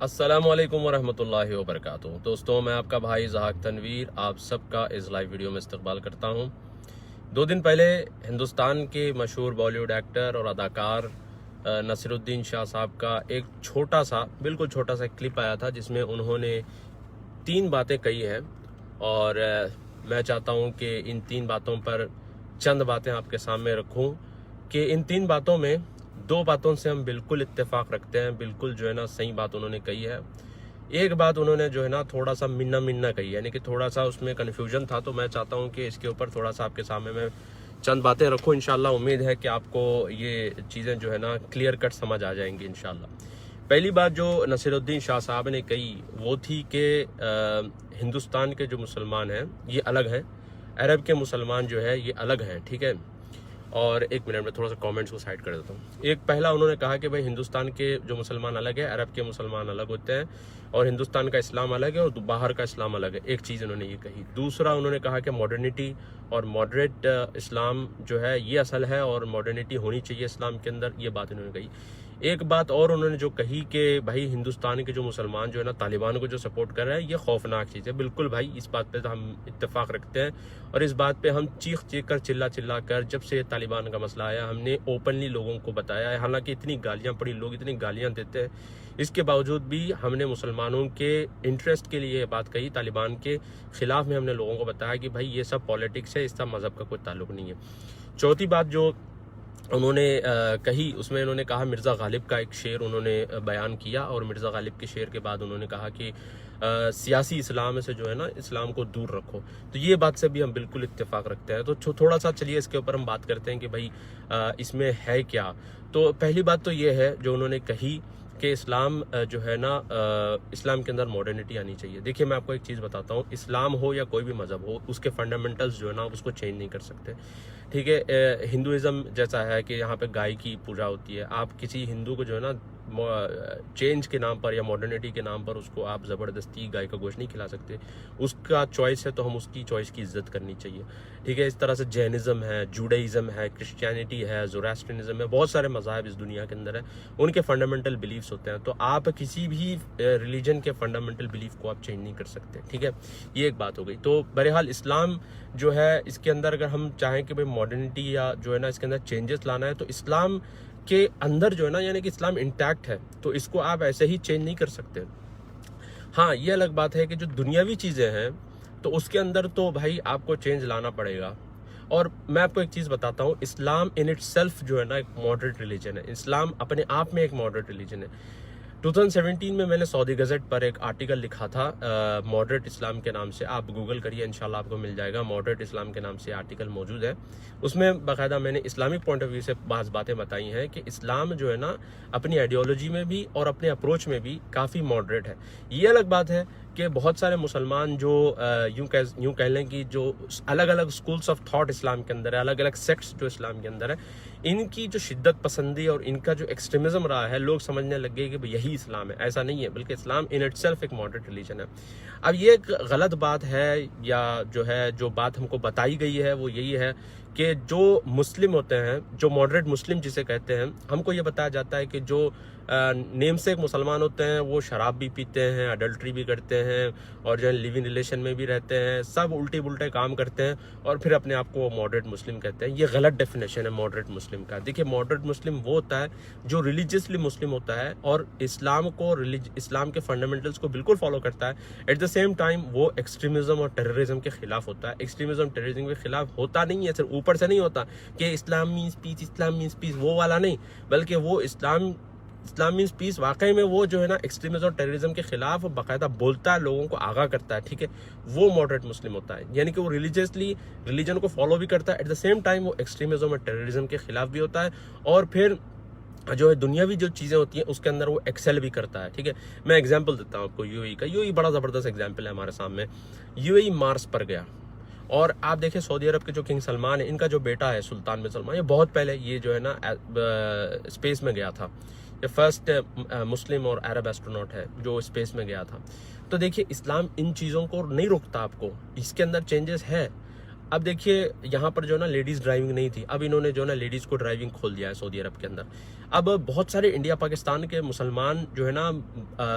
अस्सलामुअलैकुम वरहमतुल्लाहि वबरकातुहू। दोस्तों, मैं आपका भाई ज़हाक तनवीर आप सबका इस लाइव वीडियो में इस्तकबाल करता हूं। 2 दिन पहले हिंदुस्तान के मशहूर बॉलीवुड एक्टर और अदाकार नसीरुद्दीन शाह साहब का एक बिल्कुल छोटा सा क्लिप आया था, जिसमें उन्होंने 3 बातें कही हैं। और मैं चाहता हूं कि इन 3 बातों पर चंद बातें आपके सामने रखूं कि इन 3 बातों में 2 बातों से हम बिल्कुल इत्तेफाक रखते हैं, बिल्कुल जो है ना सही बात उन्होंने कही है। एक बात उन्होंने जो है ना थोड़ा सा मिन्ना मिन्ना कही है, यानी कि थोड़ा सा उसमें कन्फ्यूजन था। तो मैं चाहता हूं कि इसके ऊपर थोड़ा सा आपके सामने मैं चंद बातें रखूं। इंशाल्लाह उम्मीद है कि आपको ये चीज़ें जो है ना क्लियर कट समझ आ जाएंगी इंशाल्लाह। पहली बात जो नसीरुद्दीन शाह साहब ने कही वो थी कि हिंदुस्तान के जो मुसलमान हैं ये अलग हैं, अरब के मुसलमान जो है ये अलग हैं, ठीक है। और एक मिनट में थोड़ा सा कमेंट्स को साइड कर देता हूँ। एक पहला उन्होंने कहा कि भाई हिंदुस्तान के जो मुसलमान अलग है, अरब के मुसलमान अलग होते हैं, और हिंदुस्तान का इस्लाम अलग है और बाहर का इस्लाम अलग है। एक चीज़ उन्होंने ये कही। दूसरा उन्होंने कहा कि मॉडर्निटी और मॉडरेट इस्लाम जो है ये असल है और मॉडर्निटी होनी चाहिए इस्लाम के अंदर, ये बात इन्होंने कही। एक बात और उन्होंने जो कही कि भाई हिंदुस्तान के जो मुसलमान जो है ना तालिबान को जो सपोर्ट कर रहे हैं ये खौफनाक चीज़ है। बिल्कुल भाई, इस बात पे तो हम इत्तेफाक रखते हैं और इस बात पे हम चीख कर चिल्ला कर जब से तालिबान का मसला आया हमने ओपनली लोगों को बताया है। हालांकि इतनी गालियां पड़ी, लोग इतनी गालियां देते हैं, इसके बावजूद भी हमने मुसलमानों के इंटरेस्ट के लिए बात कही। तालिबान के खिलाफ में हमने लोगों को बताया कि भाई ये सब पॉलिटिक्स है, इसका मजहब का कोई ताल्लुक नहीं है। चौथी बात जो उन्होंने कही उसमें उन्होंने कहा, मिर्ज़ा गालिब का एक शेर उन्होंने बयान किया और मिर्ज़ा गालिब के शेर के बाद उन्होंने कहा कि सियासी इस्लाम से जो है ना इस्लाम को दूर रखो। तो ये बात से भी हम बिल्कुल इत्तेफाक रखते हैं। तो थोड़ा सा चलिए इसके ऊपर हम बात करते हैं कि भाई इसमें है क्या। तो पहली बात तो ये है जो उन्होंने कही कि इस्लाम जो है ना इस्लाम के अंदर मॉडर्निटी आनी चाहिए। देखिए, मैं आपको एक चीज़ बताता हूँ, इस्लाम हो या कोई भी मज़हब हो उसके फंडामेंटल्स जो है ना उसको चेंज नहीं कर सकते, ठीक है। हिंदुज़म जैसा है कि यहाँ पे गाय की पूजा होती है, आप किसी हिंदू को जो है ना चेंज के नाम पर या मॉडर्निटी के नाम पर उसको आप ज़बरदस्ती गाय का गोश्त नहीं खिला सकते। उसका चॉइस है तो हम उसकी चॉइस की इज्जत करनी चाहिए, ठीक है। इस तरह से जैनिज़्म है, जूडाइज़म है, क्रिश्चियनिटी है, ज़ोरास्ट्रियनिज़म है, बहुत सारे मज़ाहब इस दुनिया के अंदर है, उनके फंडामेंटल बिलीफ्स होते हैं। तो आप किसी भी रिलीजन के फंडामेंटल बिलीफ को आप चेंज नहीं कर सकते, ठीक है। ये एक बात हो गई। तो बहरहाल इस्लाम जो है इसके अंदर अगर हम चाहें कि भाई मॉडर्निटी या जो है ना इसके अंदर चेंजेस लाना है तो इस्लाम के अंदर जो है ना, यानी कि इस्लाम इंटैक्ट है तो इसको आप ऐसे ही चेंज नहीं कर सकते। हाँ, ये अलग बात है कि जो दुनियावी चीज़ें हैं तो उसके अंदर तो भाई आपको चेंज लाना पड़ेगा। और मैं आपको एक चीज़ बताता हूँ, इस्लाम इन इट सेल्फ जो है ना एक मॉडरेट रिलीजन है। इस्लाम अपने आप में एक मॉडरेट रिलीजन है। 2017 में मैंने सऊदी गज़ट पर एक आर्टिकल लिखा था मॉडरेट इस्लाम के नाम से। आप गूगल करिए, इंशाल्लाह आपको मिल जाएगा। मॉडरेट इस्लाम के नाम से आर्टिकल मौजूद है। उसमें बाकायदा मैंने इस्लामिक पॉइंट ऑफ व्यू से बातें बताई हैं कि इस्लाम जो है ना अपनी आइडियोलॉजी में भी और अपने अप्रोच में भी काफ़ी मॉडरेट है। ये अलग बात है कि बहुत सारे मुसलमान जो यूं कह लें कि जो अलग अलग स्कूल्स ऑफ थॉट इस्लाम के अंदर है, अलग अलग सेक्ट्स जो इस्लाम के अंदर है, इनकी जो शिद्दत पसंदी और इनका जो एक्सट्रीमिज्म रहा है, लोग समझने लग गए कि यही इस्लाम है। ऐसा नहीं है, बल्कि इस्लाम इन इटसेल्फ एक मॉडरेट रिलीजन है। अब ये एक गलत बात है या जो बात हमको बताई गई है वो यही है कि जो मुस्लिम होते हैं, जो मॉडरेट मुस्लिम जिसे कहते हैं, हमको ये बताया जाता है कि जो नेम से एक मुसलमान होते हैं वो शराब भी पीते हैं, अडल्ट्री भी करते हैं और जो है लिविंग रिलेशन में भी रहते हैं, सब उल्टे पुल्टे काम करते हैं और फिर अपने आप को मॉडरेट मुस्लिम कहते हैं। ये गलत डेफिनेशन है मॉडरेट मुस्लिम का। देखिए, मॉडरेट मुस्लिम वो होता है जो रिलीजियसली मुस्लिम होता है और इस्लाम के फंडामेंटल्स को बिल्कुल फॉलो करता है। एट द सेम टाइम वो एक्सट्रीमिज्म और टेररिज्म के खिलाफ होता है। एक्सट्रीमिज्म टेररिज्म के खिलाफ होता नहीं है, सिर्फ ऊपर से नहीं होता कि इस्लाम मीन्स पीस, वो वाला नहीं, बल्कि वो इस्लाम मीन्स पीस वाकई में वो जो है ना एक्सट्रीमिज्म और टेररिज्म के खिलाफ बाकायदा बोलता है, लोगों को आगाह करता है, ठीक है। वो मॉडरेट मुस्लिम होता है, यानी कि वो रिलीजियसली रिलीजन को फॉलो भी करता है, एट द सेम टाइम वो एक्सट्रीमिज्म और टेररिज्म के खिलाफ भी होता है और फिर जो है दुनियावी जो चीज़ें होती हैं उसके अंदर वो एक्सेल भी करता है, ठीक है। मैं एग्जाम्पल देता हूँ आपको यूएई का। यूएई बड़ा ज़बरदस्त एग्जाम्पल है हमारे सामने। यूएई मार्स पर गया और आप देखें सऊदी अरब के जो किंग सलमान है, इनका जो बेटा है सुल्तान बिन सलमान, ये बहुत पहले ये जो है ना स्पेस में गया था। ये फर्स्ट मुस्लिम और अरब एस्ट्रोनॉट है जो स्पेस में गया था। तो देखिए, इस्लाम इन चीज़ों को नहीं रोकता आपको, इसके अंदर चेंजेस है। अब देखिए यहाँ पर जो है ना लेडीज ड्राइविंग नहीं थी, अब इन्होंने जो है ना लेडीज को ड्राइविंग खोल दिया है सऊदी अरब के अंदर। अब बहुत सारे इंडिया पाकिस्तान के मुसलमान जो है ना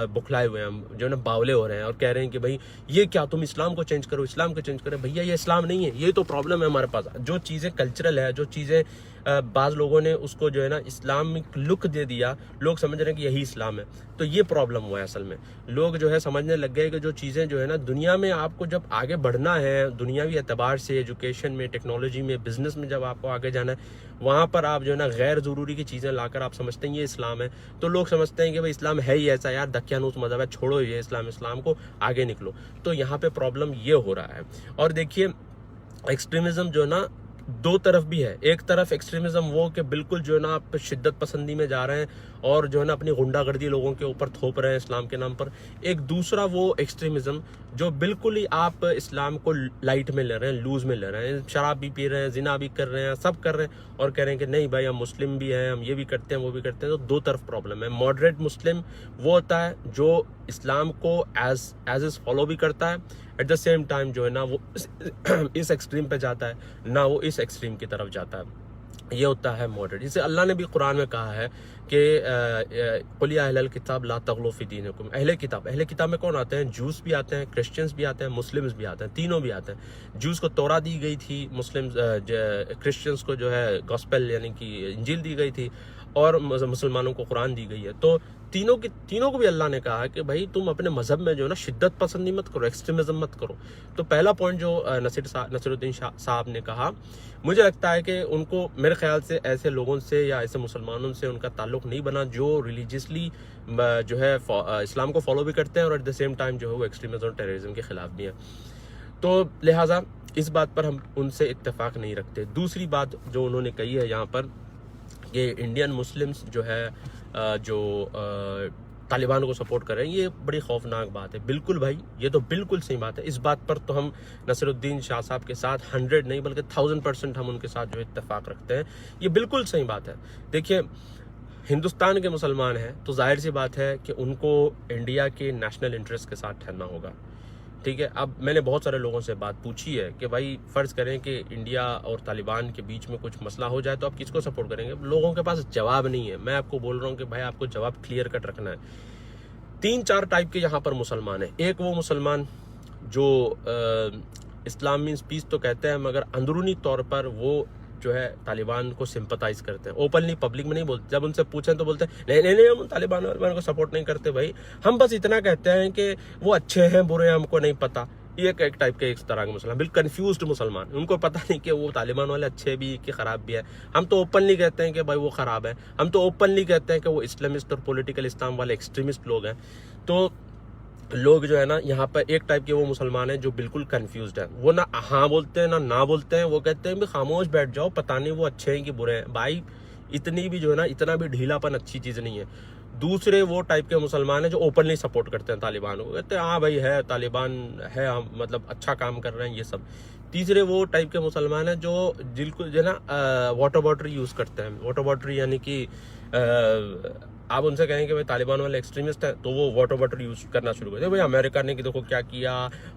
बुखलाए हुए हैं, जो है ना बावले हो रहे हैं और कह रहे हैं कि भाई ये क्या, तुम इस्लाम को चेंज करो, इस्लाम को चेंज करो। भैया ये इस्लाम नहीं है, ये तो प्रॉब्लम है हमारे पास। जो चीज़ें कल्चरल है, जो चीज़ें बाज़ लोगों ने उसको जो है ना इस्लामिक लुक दे दिया, लोग समझ रहे हैं कि यही इस्लाम है, तो ये प्रॉब्लम हुआ है। असल में लोग जो है समझने लग गए कि जो चीज़ें जो है ना दुनिया में आपको जब आगे बढ़ना है, दुनियावी एतबार से, एजुकेशन में, टेक्नोलॉजी में, बिजनेस में जब आपको आगे जाना है, वहाँ पर आप जो है ना गैर ज़रूरी की चीज़ें लाकर आप समझते हैं ये इस्लाम है। तो लोग समझते हैं कि भाई इस्लाम है ही ऐसा, यार दकियानूस मज़हब है, छोड़ो ये इस्लाम को, आगे निकलो। तो यहाँ पे प्रॉब्लम ये हो रहा है। और देखिए एक्सट्रीमिज्म जो है ना दो तरफ भी है। एक तरफ एक्सट्रीमिज्म वो कि बिल्कुल जो है ना आप शिद्दत पसंदी में जा रहे हैं और जो है ना अपनी गुंडागर्दी लोगों के ऊपर थोप रहे हैं इस्लाम के नाम पर। एक दूसरा वो एक्सट्रीमिज्म जो बिल्कुल ही आप इस्लाम को लाइट में ले रहे हैं, लूज में ले रहे हैं, शराब भी पी रहे हैं, जिना भी कर रहे हैं, सब कर रहे हैं और कह रहे हैं कि नहीं भाई हम मुस्लिम भी हैं, हम ये भी करते हैं, वो भी करते हैं। तो दो तरफ प्रॉब्लम है। मॉडरेट मुस्लिम वो होता है जो इस्लाम को एज इज फॉलो भी करता है, एट द सेम टाइम जो है ना वो इस एक्सट्रीम पे जाता है ना, वो इस एक्सट्रीम की तरफ जाता है। ये होता है मॉडरेट। जिसे अल्लाह ने भी कुरान में कहा है कि कुल या अहलल किताब ला तगलू फी दीनिकुम। अहले किताब में कौन आते हैं? जूस भी आते हैं, क्रिश्चियंस भी आते हैं, मुस्लिम्स भी आते हैं, तीनों भी आते हैं। जूस को तौरा दी गई थी, मुस्लिम क्रिश्चियंस को जो है गॉस्पेल यानी कि इंजील दी गई थी और मुसलमानों को कुरान दी गई है। तो तीनों को भी अल्लाह ने कहा कि भाई तुम अपने मजहब में जो है ना शिद्दत पसंदी मत करो, एक्सट्रीमिज्म मत करो। तो पहला पॉइंट जो नसीरुद्दीन साहब ने कहा, मुझे लगता है कि उनको मेरे ख्याल से ऐसे लोगों से या ऐसे मुसलमानों से उनका ताल्लुक नहीं बना जो रिलीजियसली जो है इस्लाम को फॉलो भी करते हैं और एट द सेम टाइम जो है वो एक्सट्रीमिज्म और टेररिज्म के खिलाफ भी हैं। तो लिहाजा इस बात पर हम उनसे इत्तेफाक नहीं रखते। दूसरी बात जो उन्होंने कही है यहाँ पर कि इंडियन मुस्लिम्स जो है जो तालिबान को सपोर्ट कर रहे हैं, ये बड़ी खौफनाक बात है। बिल्कुल भाई, ये तो बिल्कुल सही बात है। इस बात पर तो हम नसीरुद्दीन शाह साहब के साथ 100 नहीं बल्कि 1000% हम उनके साथ जो इत्तेफाक रखते हैं। ये बिल्कुल सही बात है। देखिए हिंदुस्तान के मुसलमान हैं तो जाहिर सी बात है कि उनको इंडिया के नेशनल इंटरेस्ट के साथ ठहरना होगा, ठीक है। अब मैंने बहुत सारे लोगों से बात पूछी है कि भाई फ़र्ज़ करें कि इंडिया और तालिबान के बीच में कुछ मसला हो जाए तो आप किसको सपोर्ट करेंगे? लोगों के पास जवाब नहीं है। मैं आपको बोल रहा हूँ कि भाई आपको जवाब क्लियर कट रखना है। 3-4 टाइप के यहाँ पर मुसलमान हैं। एक वो मुसलमान जो इस्लाम मीन्स पीस तो कहते हैं मगर अंदरूनी तौर पर वो जो है तालिबान को सिंपथाइज करते हैं, ओपनली पब्लिक में नहीं बोलते। जब उनसे पूछें तो बोलते हैं नहीं हम तालिबान को सपोर्ट नहीं करते भाई, हम बस इतना कहते हैं कि वो अच्छे हैं बुरे हैं हमको नहीं पता। ये एक टाइप के, एक तरह के मुसलमान, बिल्कुल कंफ्यूज्ड मुसलमान, उनको पता नहीं कि वो तालिबान वाले अच्छे भी कि खराब भी है। हम तो ओपनली कहते हैं कि भाई वो खराब है, हम तो ओपनली कहते हैं कि वो इस्लामिस्ट और पॉलिटिकल इस्लाम वाले एक्सट्रीमिस्ट लोग हैं। तो लोग जो है ना यहाँ पर एक टाइप के वो मुसलमान हैं जो बिल्कुल कंफ्यूज्ड है। वो ना हाँ बोलते हैं ना बोलते हैं, वो कहते हैं भी खामोश बैठ जाओ, पता नहीं वो अच्छे हैं कि बुरे हैं। भाई इतनी भी जो है ना, इतना भी ढीलापन अच्छी चीज़ नहीं है। दूसरे वो टाइप के मुसलमान हैं जो ओपनली सपोर्ट करते हैं तालिबान को, कहते हैं हाँ भाई है तालिबान है, हम मतलब अच्छा काम कर रहे हैं, ये सब। तीसरे वो टाइप के मुसलमान हैं जो बिल्कुल जो है ना वाटर बॉटल यूज़ करते हैं। वाटर बॉटल यानी कि आप उनसे कहेंगे भाई तालिबान वाले एक्सट्रीमिस्ट हैं तो वो वाटर बॉटल यूज़ करना शुरू कर दिया। भाई अमेरिका ने देखो क्या किया,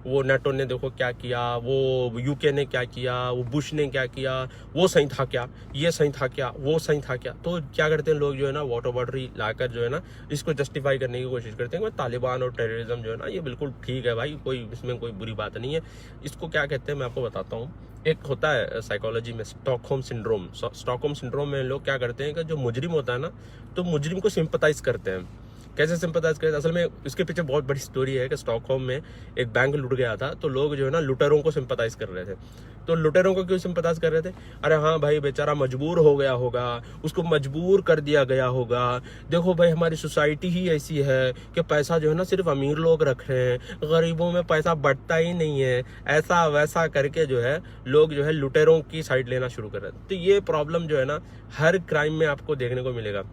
वो नेटो ने देखो क्या किया, वो यूके ने क्या किया, वो बुश ने क्या किया, वो सही था क्या, ये सही था क्या, वो सही था क्या। तो क्या करते हैं लोग जो है ना वाटर बॉटल लाकर जो है ना इसको जस्टिफाई करने की कोशिश करते हैं कि तालिबान और टेररिज्म जो है ना ये बिल्कुल ठीक है भाई, कोई इसमें कोई बुरी बात नहीं है। इसको क्या कहते हैं मैं आपको बताता हूँ। एक होता है साइकोलॉजी में स्टॉकहोम सिंड्रोम। स्टॉकहोम सिंड्रोम में लोग क्या करते हैं कि जो मुजरिम होता है ना तो मुजरिम को सिंपथाइज करते हैं। कैसे सिंपथाइज करते हैं? असल में इसके पीछे बहुत बड़ी स्टोरी है कि स्टॉकहोम में एक बैंक लूट गया था तो लोग जो है ना लुटेरों को सिंपथाइज कर रहे थे। तो लुटेरों को क्यों सिंपथाइज कर रहे थे? अरे हाँ भाई बेचारा मजबूर हो गया होगा, उसको मजबूर कर दिया गया होगा। देखो भाई हमारी सोसाइटी ही ऐसी है कि पैसा जो है ना सिर्फ अमीर लोग रख रहे हैं, गरीबों में पैसा बढ़ता ही नहीं है। ऐसा वैसा करके जो है लोग जो है लुटेरों की साइड लेना शुरू कर रहे हैं। तो ये प्रॉब्लम जो है ना हर क्राइम में आपको देखने को मिलेगा।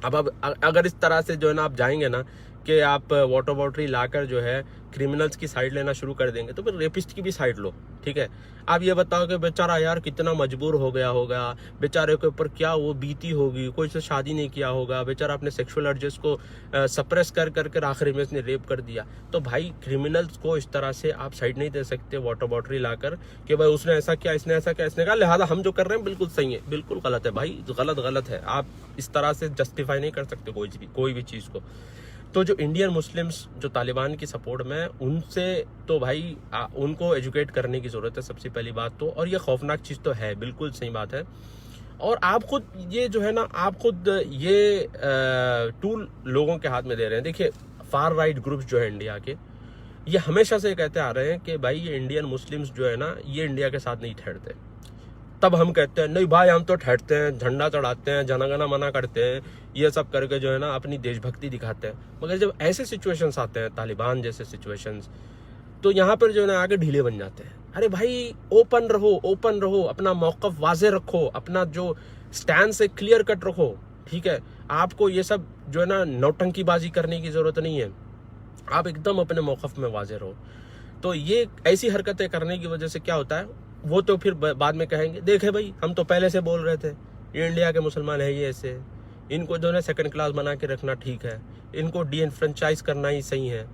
अब अगर इस तरह से जो है ना आप जाएंगे ना कि आप वाटर बॉटरी लाकर जो है क्रिमिनल्स की साइड लेना शुरू कर देंगे, तो फिर रेपिस्ट की भी साइड लो, ठीक है। आप ये बताओ कि बेचारा यार कितना मजबूर हो गया होगा, बेचारे के ऊपर क्या वो बीती होगी, कोई से शादी नहीं किया होगा, बेचारा अपने सेक्सुअल अर्जेस को सप्रेस कर कर आखिर में इसने रेप कर दिया। तो भाई क्रिमिनल्स को इस तरह से आप साइड नहीं दे सकते वाटर बॉटरी लाकर कि भाई उसने ऐसा किया, इसने ऐसा किया, इसने कहा, लिहाजा हम जो कर रहे हैं बिल्कुल सही है। बिल्कुल गलत है भाई, गलत है। आप इस तरह से जस्टिफाई नहीं कर सकते कोई भी चीज़ को। तो जो इंडियन मुस्लिम्स जो तालिबान की सपोर्ट में, उनसे तो भाई उनको एजुकेट करने की ज़रूरत है सबसे पहली बात तो। और ये खौफनाक चीज़ तो है, बिल्कुल सही बात है। और आप खुद ये जो है ना, आप खुद ये टूल लोगों के हाथ में दे रहे हैं। देखिए फार राइट ग्रुप्स जो है इंडिया के, ये हमेशा से कहते आ रहे हैं कि भाई ये इंडियन मुस्लिम्स जो है ना, ये इंडिया के साथ नहीं ठहरते। तब हम कहते हैं नहीं भाई हम तो ठहरते हैं, झंडा चढ़ाते हैं, जनगणना मना करते हैं, ये सब करके जो है ना अपनी देशभक्ति दिखाते हैं। मगर जब ऐसे सिचुएशंस आते हैं, तालिबान जैसे सिचुएशंस, तो यहाँ पर जो है ना आगे ढीले बन जाते हैं। अरे भाई ओपन रहो, अपना मौक़िफ़ वाज़े रखो, अपना जो स्टैंड से क्लियर कट रखो, ठीक है। आपको ये सब जो है ना नौटंकीबाजी करने की ज़रूरत नहीं है, आप एकदम अपने मौक़िफ़ में वाज़े रहो। तो ये ऐसी हरकतें करने की वजह से क्या होता है, वो तो फिर बाद में कहेंगे देखे भाई हम तो पहले से बोल रहे थे, ये इंडिया के मुसलमान है, ये ऐसे, इनको जो है सेकंड क्लास बना के रखना ठीक है, इनको डीएनफ्रेंचाइज करना ही सही है,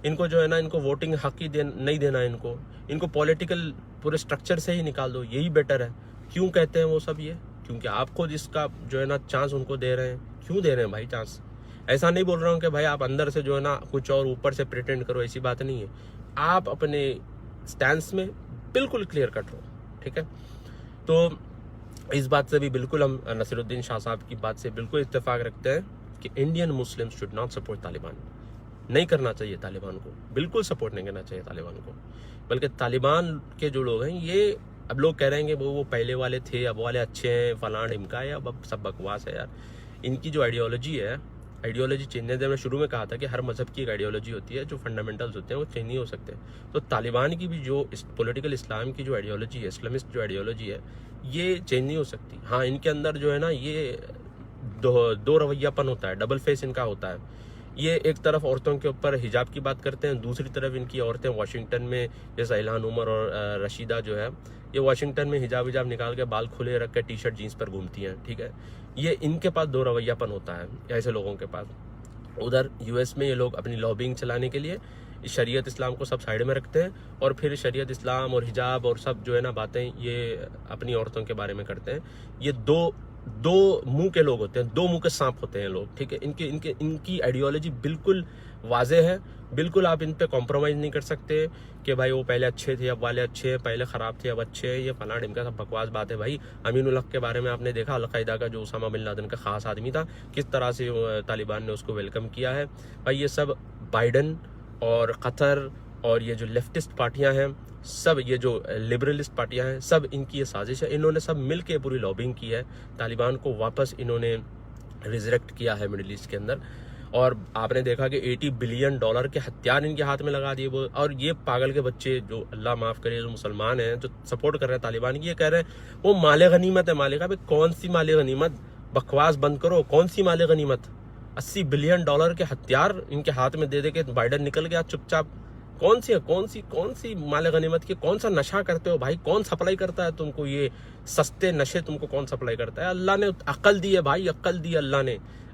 इनको जो है ना इनको वोटिंग हक ही नहीं देना, इनको पॉलिटिकल पूरे स्ट्रक्चर से ही निकाल दो, यही बेटर है। क्यों कहते हैं वो सब ये? क्योंकि आप खुद इसका जो है ना चांस उनको दे रहे हैं। क्यों दे रहे हैं भाई चांस? ऐसा नहीं बोल रहा हूँ कि भाई आप अंदर से जो है ना कुछ और ऊपर से प्रिटेंड करो, ऐसी बात नहीं है। आप अपने स्टैंस में बिल्कुल क्लियर कट हो, ठीक है। तो इस बात से भी बिल्कुल हम नसीरुद्दीन शाह साहब की बात से बिल्कुल इत्तेफाक रखते हैं कि Indian Muslim should not support Taliban. नहीं करना चाहिए तालिबान को, बिल्कुल सपोर्ट नहीं करना चाहिए तालिबान को। बल्कि तालिबान के जो लोग हैं, ये अब लोग कह रहे हैं कि वो पहले वाले थे, अब वाले अच्छे हैं, फलां ढिमका है, अब सब बकवास है यार। इनकी जो आइडियोलॉजी है, आइडियोलॉजी चेंज नहीं। मैंने शुरू में कहा था कि हर मजहब की एक आइडियोलॉजी होती है, जो फंडामेंटल्स होते हैं वो चेंज नहीं हो सकते। तो तालिबान की भी जो पॉलिटिकल इस्लाम की जो आइडियोलॉजी है, इस्लामिस्ट जो आइडियोलॉजी है, ये चेंज नहीं हो सकती। हाँ, इनके अंदर जो है ना ये दो रवैयापन होता है, डबल फेस इनका होता है। ये एक तरफ औरतों के ऊपर हिजाब की बात करते हैं, दूसरी तरफ इनकी औरतें वाशिंगटन में, जैसा इल्हान उमर और रशीदा जो है, ये वाशिंगटन में हिजाब निकाल के बाल खुले रख के टी शर्ट जीन्स पर घूमती हैं, ठीक है। ये इनके पास दो रवैयापन होता है ऐसे लोगों के पास। उधर यूएस में ये लोग अपनी लॉबिंग चलाने के लिए शरीयत इस्लाम को सब साइड में रखते हैं, और फिर शरीयत इस्लाम और हिजाब और सब जो है ना बातें ये अपनी औरतों के बारे में करते हैं। ये दो मुंह के लोग होते हैं, दो मुंह के सांप होते हैं लोग, ठीक है। इनकी आइडियोलॉजी बिल्कुल वाजे है, बिल्कुल आप इन पे कॉम्प्रोमाइज़ नहीं कर सकते कि भाई वो पहले अच्छे थे अब वाले अच्छे हैं, पहले ख़राब थे अब अच्छे हैं, ये फलां ढिमका, सब बकवास बात है भाई। अमीनुल हक के बारे में आपने देखा, अलकायदा का जो उसामा बिन लादेन का ख़ास आदमी था, किस तरह से तालिबान ने उसको वेलकम किया है भाई। ये सब बाइडन और कतर और ये जो लेफ्टिस्ट पार्टियां हैं, सब ये जो लिबरलिस्ट पार्टियां हैं, सब इनकी ये साजिश है। इन्होंने सब मिल के पूरी लॉबिंग की है, तालिबान को वापस इन्होंने रिजरेक्ट किया है मिडिल ईस्ट के अंदर। और आपने देखा कि $80 बिलियन के हथियार इनके हाथ में लगा दिए वो। और ये पागल के बच्चे जो अल्लाह माफ़ करे जो मुसलमान हैं, जो सपोर्ट कर रहे हैं तालिबान की, ये कह रहे हैं वो माले गनीमत है। माले का भाई कौन सी माले गनीमत? बकवास बंद करो, कौन सी माले गनीमत? $80 बिलियन के हथियार इनके हाथ में दे के बाइडन निकल गया चुपचाप। कौन सी माले गनीमत की? कौन सा नशा करते हो भाई? कौन सप्लाई करता है तुमको ये सस्ते नशे? तुमको कौन सप्लाई करता है? अल्लाह ने अक्ल दी है भाई, अक्ल दी है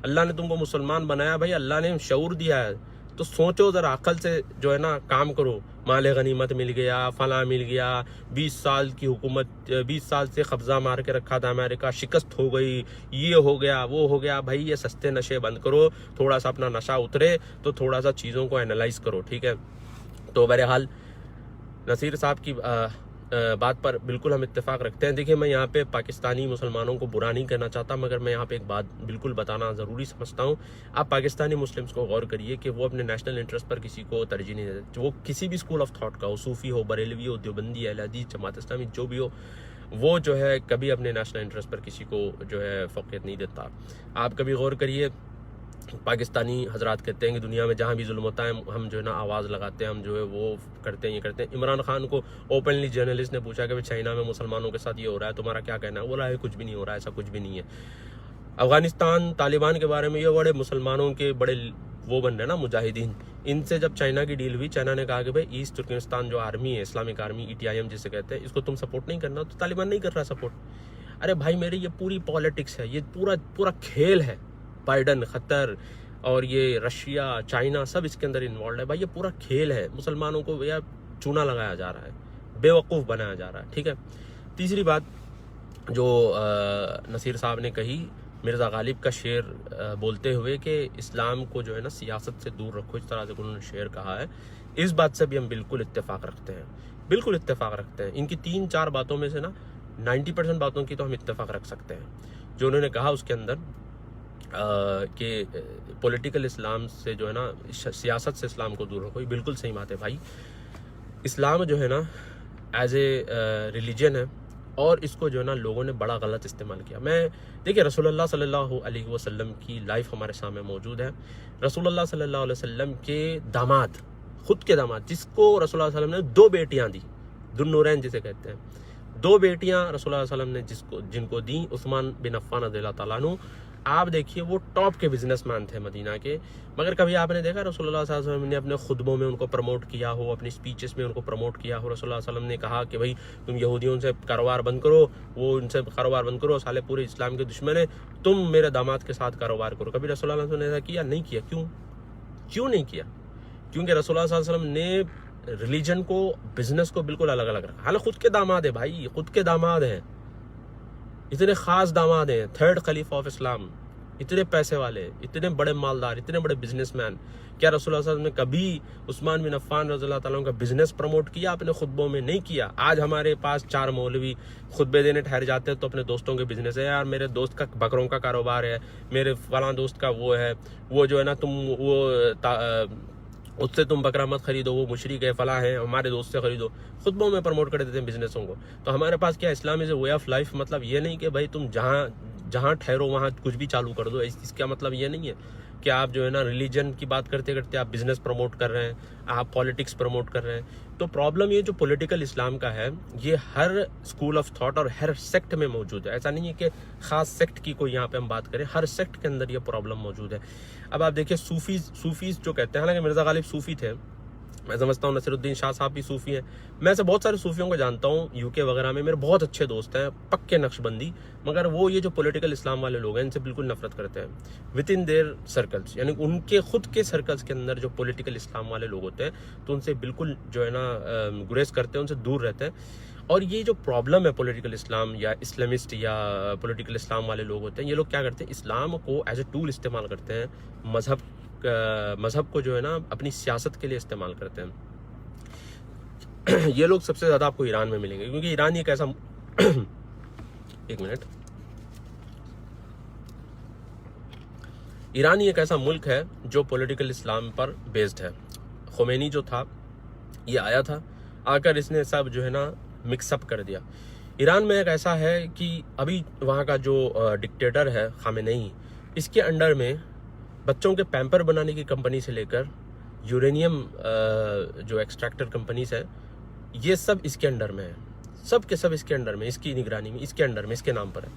अल्लाह ने तुमको मुसलमान बनाया भाई, अल्लाह ने शऊर दिया है। तो सोचो जरा, अक्ल से जो है ना काम करो। माले गनीमत मिल गया, फला मिल गया, 20 साल की हुकूमत, 20 साल से कब्जा मार के रखा था अमेरिका, शिकस्त हो गई, ये हो गया वो हो गया। भाई ये सस्ते नशे बंद करो, थोड़ा सा अपना नशा उतरे तो थोड़ा सा चीज़ों को एनालाइज करो, ठीक है। तो बहरहाल नसीर साहब की बात पर बिल्कुल हम इत्तेफाक रखते हैं। देखिए, मैं यहाँ पे पाकिस्तानी मुसलमानों को बुरा नहीं करना चाहता, मगर मैं यहाँ पे एक बात बिल्कुल बताना ज़रूरी समझता हूँ। आप पाकिस्तानी मुस्लिम्स को गौर करिए कि वो अपने नेशनल इंटरेस्ट पर किसी को तरजीह नहीं देते। वो किसी भी स्कूल ऑफ थॉट का हो, सूफ़ी हो, बरेलवी हो, देवबंदी, अहले हदीस, जमात इस्लामी, जो भी हो, वो जो है कभी अपने नेशनल इंटरेस्ट पर किसी को जो है फ़ौक़ियत नहीं देता। आप कभी गौर करिए, पाकिस्तानी हजरात कहते हैं कि दुनिया में जहाँ भी जुल्म होता है हम जो है ना आवाज़ लगाते हैं, हम जो है वो करते हैं, ये करते हैं। इमरान खान को ओपनली जर्नलिस्ट ने पूछा कि भाई चाइना में मुसलमानों के साथ ये हो रहा है, तुम्हारा क्या कहना है? बोला है कुछ भी नहीं हो रहा है, ऐसा कुछ भी नहीं है। अफ़गानिस्तान तालिबान के बारे में ये बड़े मुसलमानों के बड़े वो बन रहे ना मुजाहिदीन, इनसे जब चाइना की डील हुई, चाइना ने कहा कि भाई ईस्ट तुर्कमेनिस्तान जो आर्मी है, इस्लामिक आर्मी ETIM जिसे कहते हैं, इसको तुम सपोर्ट नहीं करना, तो तालिबान नहीं कर रहा सपोर्ट। अरे भाई मेरे, ये पूरी पॉलिटिक्स है, ये पूरा खेल है। बाइडन, खतर और ये रशिया, चाइना सब इसके अंदर इन्वॉल्व है भाई। ये पूरा खेल है, मुसलमानों को भैया चूना लगाया जा रहा है, बेवकूफ़ बनाया जा रहा है। ठीक है। तीसरी बात जो नसीर साहब ने कही, मिर्ज़ा गालिब का शेर बोलते हुए कि इस्लाम को जो है ना सियासत से दूर रखो, इस तरह से उन्होंने शेर कहा है, इस बात से भी हम बिल्कुल इत्तेफाक रखते हैं, बिल्कुल इत्तेफाक रखते हैं। इनकी 3-4 बातों में से ना 90% बातों की तो हम इत्तेफाक रख सकते हैं। जो उन्होंने कहा उसके अंदर कि पॉलिटिकल इस्लाम से जो है ना, सियासत से इस्लाम को दूर रखो, ये बिल्कुल सही बात है भाई। इस्लाम जो है ना एज ए रिलीजन है, और इसको जो है ना लोगों ने बड़ा गलत इस्तेमाल किया। मैं देखिए, रसूलुल्लाह सल्लल्लाहु अलैहि वसल्लम की लाइफ हमारे सामने मौजूद है। रसूलुल्लाह सल्लल्लाहु अलैहि वसल्लम के दामाद, खुद के दामाद, जिसको रसूलुल्लाह सल्लल्लाहु अलैहि वसल्लम ने 2 बेटियां दी, दुन्नूरैन जिसे कहते हैं, 2 बेटियां रसूलुल्लाह सल्लल्लाहु अलैहि वसल्लम ने जिनको दी, उस्मान बिन अफ़्फ़ान रज़ियल्लाहु ताला अन्हु। आप देखिए वो टॉप के बिजनेसमैन थे मदीना के, मगर कभी आपने देखा रसूलुल्लाह सल्लल्लाहु अलैहि वसल्लम ने अपने खुतबों में उनको प्रमोट किया हो, अपनी स्पीचेस में उनको प्रमोट किया हो? रसूलुल्लाह सल्लल्लाहु अलैहि वसल्लम ने कहा कि भाई तुम यहूदियों से कारोबार बंद करो, वो उनसे कारोबार बंद करो, साले पूरे इस्लाम के दुश्मन है, तुम मेरे दामाद के साथ कारोबार करो? कभी रसूलुल्लाह सल्लल्लाहु अलैहि वसल्लम ने ऐसा किया? नहीं किया। क्यों नहीं किया? क्योंकि रसूलुल्लाह सल्लल्लाहु अलैहि वसल्लम ने रिलीजन को, बिजनेस को बिल्कुल अलग अलग रखा। हालांकि खुद के दामाद है भाई, खुद के दामाद हैं, इतने खास दामाद हैं, 3rd खलीफा ऑफ इस्लाम, इतने पैसे वाले, इतने बड़े मालदार, इतने बड़े बिजनेसमैन। क्या रसूलुल्लाह सल्लल्लाहु अलैहि वसल्लम ने कभी उस्मान बिन अफ़्फ़ान रज़ियल्लाहु ताला अन्हु का बिजनेस प्रमोट किया अपने खुतबों में? नहीं किया। आज हमारे पास 4 मौलवी खुतबे देने ठहर जाते हैं तो अपने दोस्तों के बिजनेस है, यार मेरे दोस्त का बकरों का कारोबार है, मेरे फलां दोस्त का वो है, वो जो है ना तुम वो उससे तुम बकरा मत खरीदो, वो मुशरिक है, फला है, हमारे दोस्त से खरीदो। खुतबों में प्रमोट कर देते हैं बिजनेसों को। तो हमारे पास क्या, Islam is a way of life. मतलब ये नहीं कि भाई तुम जहाँ ठहरो वहाँ कुछ भी चालू कर दो, इसका मतलब ये नहीं है कि आप जो है ना रिलीजन की बात करते करते आप बिजनेस प्रमोट कर रहे हैं, आप पॉलिटिक्स प्रमोट कर रहे हैं। तो प्रॉब्लम ये जो पॉलिटिकल इस्लाम का है, ये हर स्कूल ऑफ थॉट और हर सेक्ट में मौजूद है। ऐसा नहीं है कि खास सेक्ट की कोई यहाँ पे हम बात करें, हर सेक्ट के अंदर ये प्रॉब्लम मौजूद है। अब आप देखिए सूफीज जो कहते हैं, हालांकि मिर्ज़ा गालिब सूफी थे, मैं समझता हूँ नसीरुद्दीन शाह साहब भी सूफी हैं, मैं ऐसे बहुत सारे सूफियों को जानता हूँ UK वगैरह में, मेरे बहुत अच्छे दोस्त हैं, पक्के नक्शबंदी, मगर वो ये जो पॉलिटिकल इस्लाम वाले लोग हैं इनसे बिल्कुल नफरत करते हैं विद इन देयर सर्कल्स, यानी उनके खुद के सर्कल्स के अंदर जो पॉलिटिकल इस्लाम वाले लोग होते हैं तो उनसे बिल्कुल जो है ना गुरेज करते हैं, उनसे दूर रहते हैं। और ये जो प्रॉब्लम है पॉलिटिकल इस्लाम या इस्लामिस्ट या पॉलिटिकल इस्लाम वाले लोग होते हैं, ये लोग क्या करते हैं, इस्लाम को एज ए टूल इस्तेमाल करते हैं, मजहब को जो है ना अपनी सियासत के लिए इस्तेमाल करते हैं। ये लोग सबसे ज़्यादा आपको ईरान में मिलेंगे, क्योंकि ईरान एक ऐसा एक मिनट, ईरान एक ऐसा मुल्क है जो पॉलिटिकल इस्लाम पर बेस्ड है। खुमैनी जो था ये आया था, आकर इसने सब जो है ना मिक्सअप कर दिया। ईरान में एक ऐसा है कि अभी वहाँ का जो डिक्टेटर है खामेनेई, इसके अंडर में बच्चों के पैम्पर बनाने की कंपनी से लेकर यूरेनियम जो एक्सट्रैक्टर कंपनीज है, ये सब इसके अंडर में है, सब के सब इसके अंडर में, इसकी निगरानी में, इसके अंडर में, इसके नाम पर है।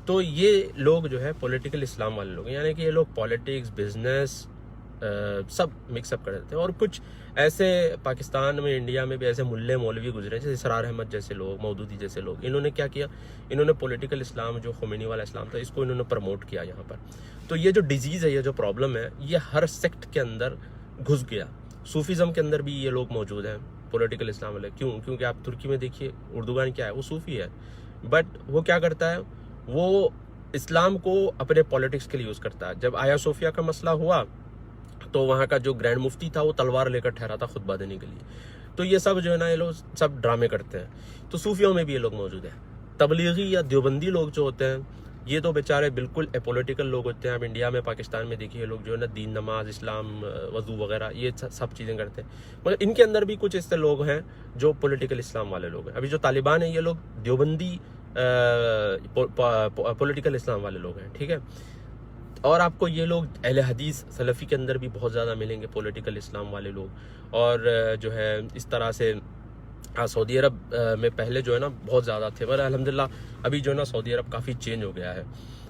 तो ये लोग जो है पॉलिटिकल इस्लाम वाले लोग हैं, यानी कि ये लोग पॉलिटिक्स, बिजनेस सब मिक्सअप कर देते हैं। और कुछ ऐसे पाकिस्तान में, इंडिया में भी ऐसे मुल्ले मौलवी गुजरे, जैसे इसरार अहमद जैसे लोग, मौदूदी जैसे लोग, इन्होंने क्या किया, इन्होंने पॉलिटिकल इस्लाम जो खुमैनी वाला इस्लाम था, इसको इन्होंने प्रमोट किया यहाँ पर। तो ये जो डिजीज़ है, ये जो प्रॉब्लम है, ये हर सेक्ट के अंदर घुस गया। सूफीज़म के अंदर भी ये लोग मौजूद हैं, पॉलिटिकल इस्लाम वाले। क्यों? क्योंकि आप तुर्की में देखिए, उर्दुगान क्या है, वो सूफी है, बट वो क्या करता है, वो इस्लाम को अपने पॉलिटिक्स के लिए यूज़ करता है। जब आया सोफिया का मसला हुआ तो वहाँ का जो ग्रैंड मुफ्ती था वो तलवार लेकर ठहरा था खुतबा देने के लिए। तो ये सब जो है ना, ये लोग सब ड्रामे करते हैं। तो सूफियों में भी ये लोग मौजूद हैं। तबलीगी या देवबंदी लोग जो होते हैं, ये तो बेचारे बिल्कुल एपोलिटिकल लोग होते हैं। आप इंडिया में, पाकिस्तान में देखिए, लोग जो है ना दीन, नमाज, इस्लाम, वज़ू वगैरह ये सब चीज़ें करते हैं, मगर इनके अंदर भी कुछ ऐसे लोग हैं जो पॉलिटिकल इस्लाम वाले लोग हैं। अभी जो तालिबान है, ये लोग देवबंदी पॉलिटिकल इस्लाम वाले लोग हैं, ठीक है। और आपको ये लोग अहले हदीस, सलफ़ी के अंदर भी बहुत ज़्यादा मिलेंगे पॉलिटिकल इस्लाम वाले लोग। और जो है इस तरह से सऊदी अरब में पहले जो है ना बहुत ज़्यादा थे, पर अल्हम्दुलिल्लाह अभी जो है ना सऊदी अरब काफ़ी चेंज हो गया है।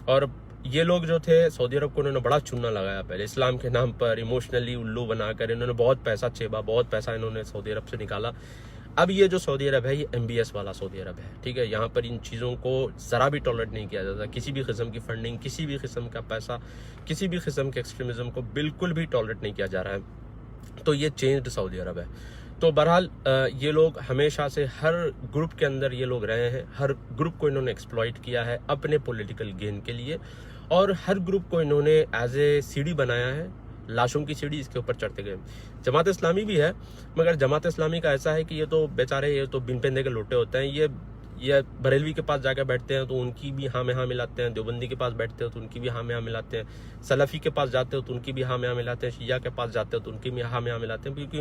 और ये लोग जो थे सऊदी अरब को उन्होंने बड़ा चूना लगाया पहले इस्लाम के नाम पर, इमोशनली उल्लू बनाकर इन्होंने बहुत पैसा चेबा, बहुत पैसा इन्होंने सऊदी अरब से निकाला। अब ये जो सऊदी अरब है ये MBS वाला सऊदी अरब है, ठीक है। यहाँ पर इन चीज़ों को ज़रा भी टॉलरेट नहीं किया जाता, किसी भी किस्म की फंडिंग, किसी भी किस्म का पैसा, किसी भी किस्म के एक्सट्रीमिज्म को बिल्कुल भी टॉलरेट नहीं किया जा रहा है। तो ये चेंज्ड सऊदी अरब है। तो बहरहाल ये लोग हमेशा से हर ग्रुप के अंदर ये लोग रहे हैं, हर ग्रुप को इन्होंने एक्सप्लॉइट किया है अपने पॉलिटिकल गेन के लिए, और हर ग्रुप को इन्होंने एज ए सीढ़ी बनाया है, लाशों की सीढ़ी, इसके ऊपर चढ़ते गए। जमात इस्लामी भी है, मगर जमात इस्लामी का ऐसा है कि ये तो बेचारे, ये तो बिन पेंदे के लोटे होते हैं। ये बरेलवी के पास जाकर बैठते हैं तो उनकी भी हाँ में हाँ मिलाते हैं, देवबंदी के पास बैठते हो तो उनकी भी हाँ में हाँ मिलाते हैं, सलफ़ी के पास जाते हो तो उनकी भी हाँ में हाँ मिलाते हैं, शिया के पास जाते हो तो उनकी भी हाँ में हाँ मिलाते हैं, क्योंकि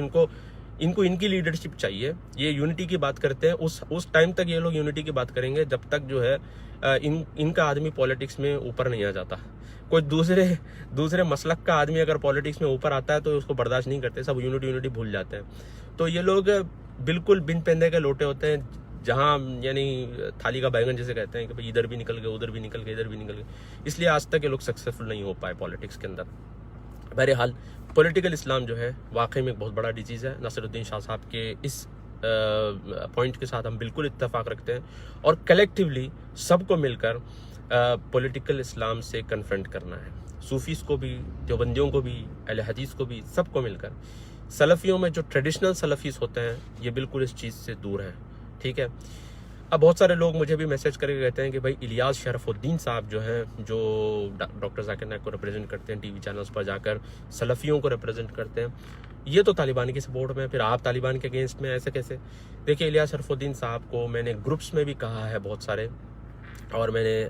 इनको इनकी लीडरशिप चाहिए। ये यूनिटी की बात करते हैं, उस टाइम तक ये लोग यूनिटी की बात करेंगे जब तक जो है इनका आदमी पॉलिटिक्स में ऊपर नहीं आ जाता। कोई दूसरे मसलक का आदमी अगर पॉलिटिक्स में ऊपर आता है तो उसको बर्दाश्त नहीं करते, सब यूनिटी भूल जाते हैं। तो ये लोग बिल्कुल बिन पेंदे के लोटे होते हैं, जहाँ यानी थाली का बैगन जैसे कहते हैं कि भाई इधर भी निकल गए, उधर भी निकल गए, इधर भी निकल गए। इसलिए आज तक ये लोग सक्सेसफुल नहीं हो पाए पॉलिटिक्स के अंदर। बहरहाल पॉलिटिकल इस्लाम जो है वाकई में एक बहुत बड़ा डिजीज़ है। नासिरुद्दीन शाह साहब के इस पॉइंट के साथ हम बिल्कुल इत्तेफाक रखते हैं, और कलेक्टिवली सबको मिलकर पॉलिटिकल इस्लाम से कन्फ्रंट करना है। सूफीस को भी, देवबंदियों को भी, अहले हदीस को भी, सबको मिलकर। सलफ़ियों में जो ट्रेडिशनल सलफ़ीस होते हैं ये बिल्कुल इस चीज़ से दूर हैं, ठीक है। अब बहुत सारे लोग मुझे भी मैसेज करके कहते हैं कि भाई इलियास शरफुद्दीन साहब जो हैं, जो डॉक्टर जाकिर नाइक को रिप्रेजेंट करते हैं, टीवी चैनल्स पर जाकर सलफ़ियों को रिप्रेजेंट करते हैं, ये तो तालिबान की सपोर्ट में, फिर आप तालिबान के अगेंस्ट में, ऐसे कैसे? देखिए, इलियास शरफुद्दीन साहब को मैंने ग्रुप्स में भी कहा है बहुत सारे, और मैंने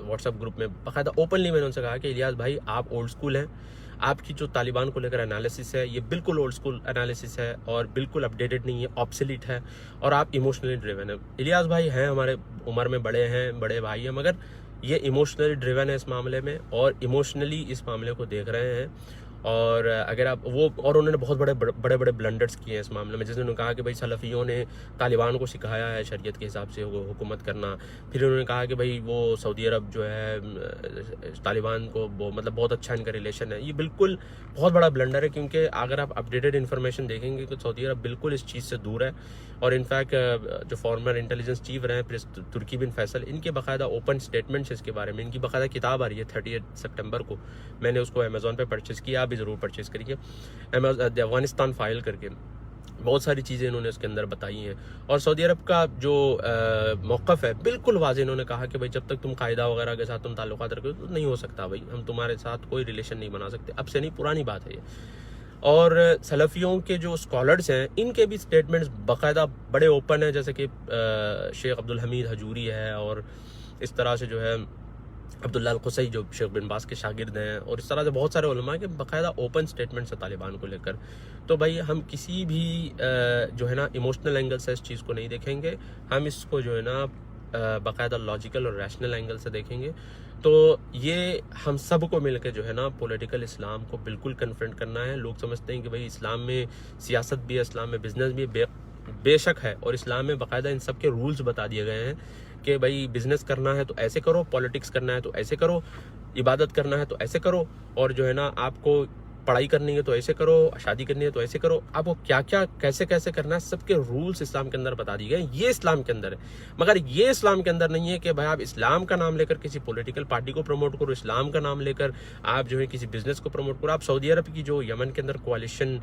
व्हाट्सएप ग्रुप में बाकायदा ओपनली मैंने उनसे कहा कि इलियास भाई आप ओल्ड स्कूल हैं, आपकी जो तालिबान को लेकर एनालिसिस है ये बिल्कुल ओल्ड स्कूल एनालिसिस है और बिल्कुल अपडेटेड नहीं है, ऑब्सोलीट है, और आप इमोशनली ड्रिवन है। इलियास भाई हैं हमारे उम्र में बड़े हैं, बड़े भाई हैं, मगर ये इमोशनली ड्रिवन है इस मामले में, और इमोशनली इस मामले को देख रहे हैं। और अगर आप और उन्होंने बहुत बड़े ब्लंडर्स किए हैं इस मामले में। जैसे उन्होंने कहा कि भाई सलफ़ियों ने तालिबान को सिखाया है शरीयत के हिसाब से वो हुकूमत करना। फिर उन्होंने कहा कि भाई वो सऊदी अरब जो है तालिबान को वो मतलब बहुत अच्छा इनका रिलेशन है। ये बिल्कुल बहुत बड़ा ब्लंडर है, क्योंकि अगर आप अपडेटेड इन्फॉर्मेशन देखेंगे तो सऊदी अरब बिल्कुल इस चीज़ से दूर है। और इनफैक्ट जो फॉर्मर इंटेलिजेंस चीफ रहे हैं तुर्की बिन फैसल, इनके बाकायदा ओपन स्टेटमेंट्स इसके बारे में, इनकी बाकायदा किताब आ रही है 30 सितंबर को, मैंने उसको अमेज़ॉन पे परचेज़ किया, आप भी ज़रूर परचेज़ करिए। अफगानिस्तान फाइल करके बहुत सारी चीज़ें इन्होंने उसके अंदर बताई हैं। और सऊदी अरब का जो मौक़िफ़ है बिल्कुल वाज़ेह, इन्होंने कहा कि भाई जब तक तुम कायदा वगैरह के साथ तुम ताल्लुकात रखो तो नहीं हो सकता, भाई हम तुम्हारे साथ कोई रिलेशन नहीं बना सकते। अब से नहीं, पुरानी बात है ये। और सलफ़ियों के जो स्कॉलर्स हैं इनके भी स्टेटमेंट्स बाकायदा बड़े ओपन हैं, जैसे कि शेख अब्दुल हमीद हजूरी है, और इस तरह से जो है अब्दुल्ला अल-कुसई जो शेख बिन बास के शागिर्द हैं, और इस तरह से बहुत सारे उलमा के बाकायदा ओपन स्टेटमेंट्स है तालिबान को लेकर। तो भाई हम किसी भी जो है ना इमोशनल एंगल से इस चीज़ को नहीं देखेंगे, हम इसको जो है ना बाकायदा लॉजिकल और रैशनल एंगल से देखेंगे। तो ये हम सब को मिलकर जो है ना पॉलिटिकल इस्लाम को बिल्कुल कन्फ्रंट करना है। लोग समझते हैं कि भाई इस्लाम में सियासत भी है, इस्लाम में बिजनेस भी बेशक है, और इस्लाम में बाकायदा इन सब के रूल्स बता दिए गए हैं कि भाई बिजनेस करना है तो ऐसे करो, पॉलिटिक्स करना है तो ऐसे करो, इबादत करना है तो ऐसे करो, और जो है ना आपको पढ़ाई करनी है तो ऐसे करो, शादी करनी है तो ऐसे करो। आपको क्या क्या कैसे कैसे करना है, सबके रूल्स इस्लाम के अंदर बता दिए गए। ये इस्लाम के अंदर है, मगर ये इस्लाम के अंदर नहीं है कि भाई आप इस्लाम का नाम लेकर किसी पॉलिटिकल पार्टी को प्रमोट करो, इस्लाम का नाम लेकर आप जो है किसी बिजनेस को प्रमोट करो। आप सऊदी अरब की जो यमन के अंदर कोalition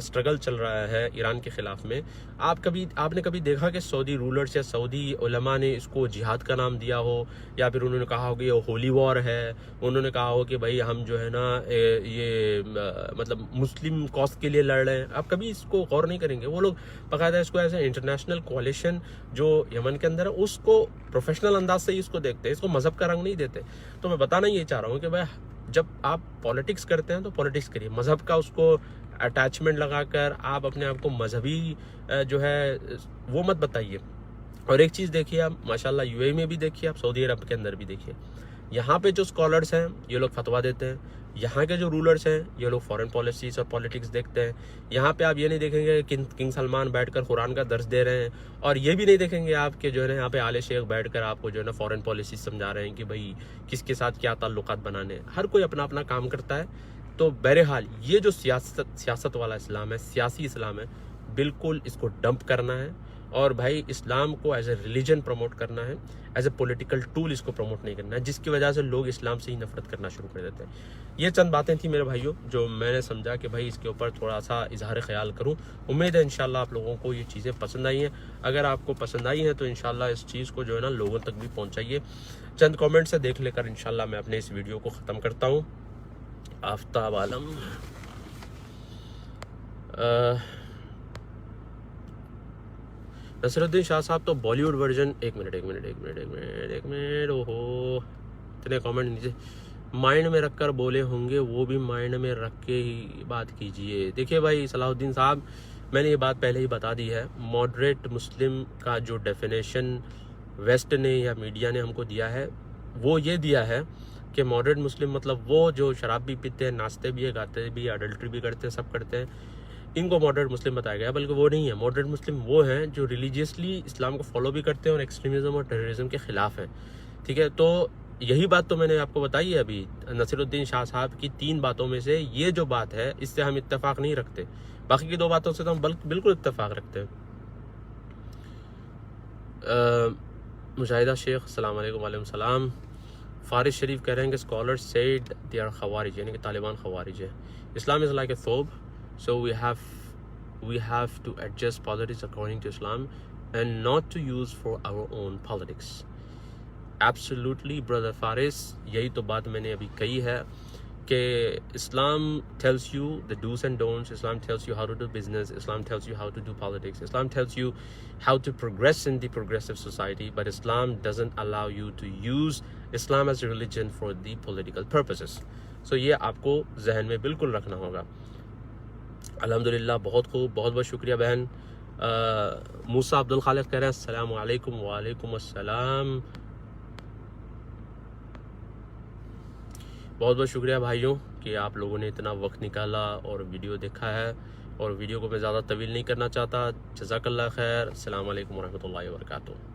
स्ट्रगल चल रहा है ईरान के खिलाफ में, आपने कभी देखा कि सऊदी रूलर्स या सऊदी उलमा ने इसको जिहाद का नाम दिया हो, या फिर उन्होंने कहा हो कि ये होली वॉर है, उन्होंने कहा हो कि भाई हम जो है ना ये मतलब मुस्लिम कॉज के लिए लड़ रहे हैं? आप कभी इसको गौर नहीं करेंगे। वो लोग बाकायदा इसको ऐसे इंटरनेशनल कोalition जो यमन के अंदर है उसको प्रोफेशनल अंदाज से ही इसको देखते हैं, इसको मजहब का रंग नहीं देते। तो मैं बताना ये चाह रहा हूँ कि भाई जब आप पॉलिटिक्स करते हैं तो पॉलिटिक्स करिए, मजहब का उसको अटैचमेंट लगाकर आप अपने आप को मजहबी जो है वो मत बताइए। और एक चीज़ देखिए आप, माशाल्लाह यूएई में भी देखिए, आप सऊदी अरब के अंदर भी देखिए, यहाँ पे जो स्कॉलर्स हैं ये लोग फतवा देते हैं, यहाँ के जो रूलर्स हैं ये लोग फॉरेन पॉलिसीज और पॉलिटिक्स देखते हैं। यहाँ पे आप ये नहीं देखेंगे कि किंग सलमान बैठकर कुरान का दर्स दे रहे हैं, और ये भी नहीं देखेंगे आप कि जो है ना यहाँ पे आले शेख बैठकर आपको जो है ना फॉरेन पॉलिसीज समझा रहे हैं कि भाई किसके साथ क्या ताल्लुकात बनाने। हर कोई अपना अपना काम करता है। तो बहरहाल ये जो सियासत वाला इस्लाम है, सियासी इस्लाम है, बिल्कुल इसको डंप करना है। और भाई इस्लाम को एज ए रिलीजन प्रमोट करना है, एज ए पॉलिटिकल टूल इसको प्रमोट नहीं करना है, जिसकी वजह से लोग इस्लाम से ही नफरत करना शुरू कर देते हैं। ये चंद बातें थी मेरे भाइयों जो मैंने समझा कि भाई इसके ऊपर थोड़ा सा इजहार ख्याल करूं। उम्मीद है इंशाल्लाह आप लोगों को ये चीज़ें पसंद आई हैं। अगर आपको पसंद आई हैं तो इंशाल्लाह इस चीज़ को जो है ना लोगों तक भी पहुँचाइए। चंद कॉमेंट से देख लेकर इंशाल्लाह मैं अपने इस वीडियो को ख़त्म करता हूँ। आफ्ताब आलम, नसीरुद्दीन शाह साहब तो बॉलीवुड वर्जन, एक मिनट, ओहो इतने कमेंट नीचे। माइंड में रखकर बोले होंगे, वो भी माइंड में रख के ही बात कीजिए। देखिए भाई सलाहुद्दीन साहब, मैंने ये बात पहले ही बता दी है। मॉडरेट मुस्लिम का जो डेफिनेशन वेस्ट ने या मीडिया ने हमको दिया है वो ये दिया है कि मॉडरेट मुस्लिम मतलब वो जो शराब भी पीते हैं, नाचते भी है, गाते भी, अडल्ट्री भी करते हैं, सब करते हैं, इनको मॉडरेट मुस्लिम बताया गया। बल्कि वो नहीं है। मॉडरेट मुस्लिम वो हैं जो रिलीजियसली इस्लाम को फॉलो भी करते हैं और एक्सट्रीमिज्म और टेररिज्म के खिलाफ हैं। ठीक है, तो यही बात तो मैंने आपको बताई है अभी। नसीरुद्दीन शाह साहब की 3 बातों में से ये जो बात है इससे हम इत्तेफाक नहीं रखते, बाकी की 2 बातों से तो हम बिल्कुल इत्तेफाक रखते हैं। मुजाहिदा शेख अस्सलाम वालेकुम। वालेकुम सलाम। फारिस शरीफ कह रहे हैं कि scholars said they are Khawarij, यानी कि तालिबान खवारिज है। Islam is like a thobe, so we have to adjust politics according to Islam and not to use for our own politics. Absolutely brother Faris, यही तो बात मैंने अभी कही है कि Islam tells you the do's and don'ts. Islam tells you how to do business. Islam tells you how to do politics. Islam tells you how to progress in the progressive society, but Islam doesn't allow you to use Islam as a religion for the political purposes. So ये आपको जहन में बिल्कुल रखना होगा। अल्हम्दुलिल्लाह, बहुत खूब, बहुत बहुत शुक्रिया बहन। मूसा अब्दुल खालिक कह रहे हैं अस्सलाम वालेकुम। वालेकुम अस्सलाम। बहुत बहुत शुक्रिया भाइयों कि आप लोगों ने इतना वक्त निकाला और वीडियो देखा है, और वीडियो को मैं ज़्यादा तवील नहीं करना चाहता। जज़ाकल्लाह खैर। अस्सलाम वालेकुम वरहमतुल्लाहि वबरकातुहू।